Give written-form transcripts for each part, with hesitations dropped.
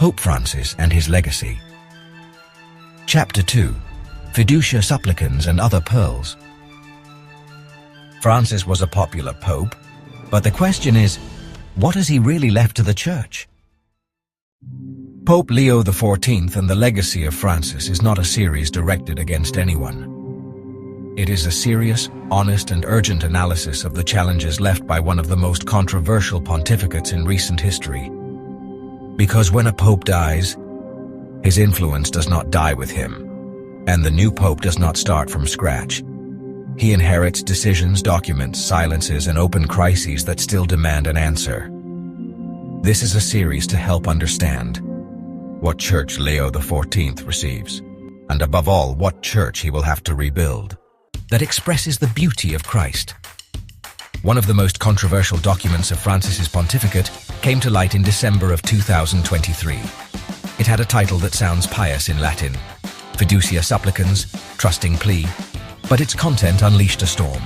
Pope Francis and his legacy. Chapter 2. Fiducia, Supplicans and other pearls. Francis was a popular pope, but the question is, what has he really left to the Church? Pope Leo XIV and the legacy of Francis is not a series directed against anyone. It is a serious, honest and urgent analysis of the challenges left by one of the most controversial pontificates in recent history. Because when a pope dies, his influence does not die with him, and the new pope does not start from scratch. He inherits decisions, documents, silences, and open crises that still demand an answer. This is a series to help understand what church Leo XIV receives, and above all, what church he will have to rebuild, that expresses the beauty of Christ. One of the most controversial documents of Francis's pontificate came to light in December of 2023. It had a title that sounds pious in Latin, Fiducia Supplicans, trusting plea, but its content unleashed a storm.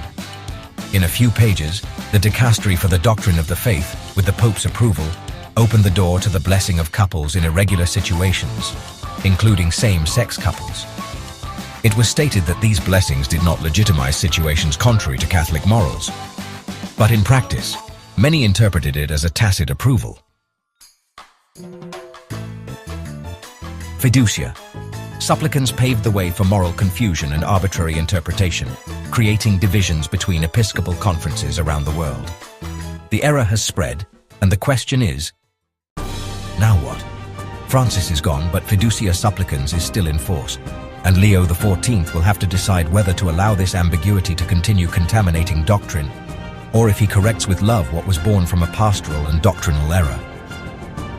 In a few pages, the Dicastery for the Doctrine of the Faith, with the Pope's approval, opened the door to the blessing of couples in irregular situations, including same-sex couples. It was stated that these blessings did not legitimize situations contrary to Catholic morals. But in practice, many interpreted it as a tacit approval. Fiducia. Supplicans paved the way for moral confusion and arbitrary interpretation, creating divisions between episcopal conferences around the world. The error has spread, and the question is, now what? Francis is gone, but Fiducia Supplicans is still in force, and Leo XIV will have to decide whether to allow this ambiguity to continue contaminating doctrine, or if he corrects with love what was born from a pastoral and doctrinal error.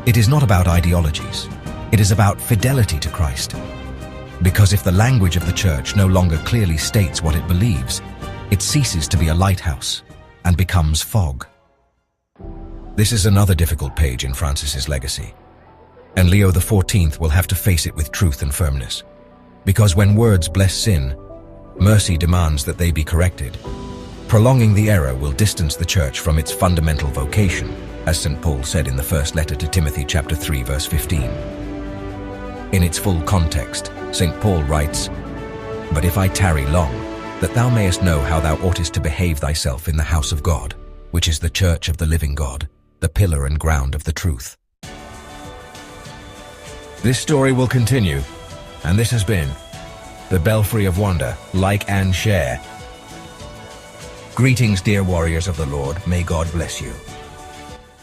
It is not about ideologies. It is about fidelity to Christ. Because if the language of the Church no longer clearly states what it believes, it ceases to be a lighthouse and becomes fog. This is another difficult page in Francis's legacy, and Leo XIV will have to face it with truth and firmness. Because when words bless sin, mercy demands that they be corrected. Prolonging the error will distance the Church from its fundamental vocation, as St. Paul said in the first letter to Timothy chapter 3 verse 15. In its full context, St. Paul writes, "But if I tarry long, that thou mayest know how thou oughtest to behave thyself in the house of God, which is the church of the living God, the pillar and ground of the truth." This story will continue, and this has been the Belfry of Wonder. Like and share. Greetings, dear warriors of the Lord. May God bless you.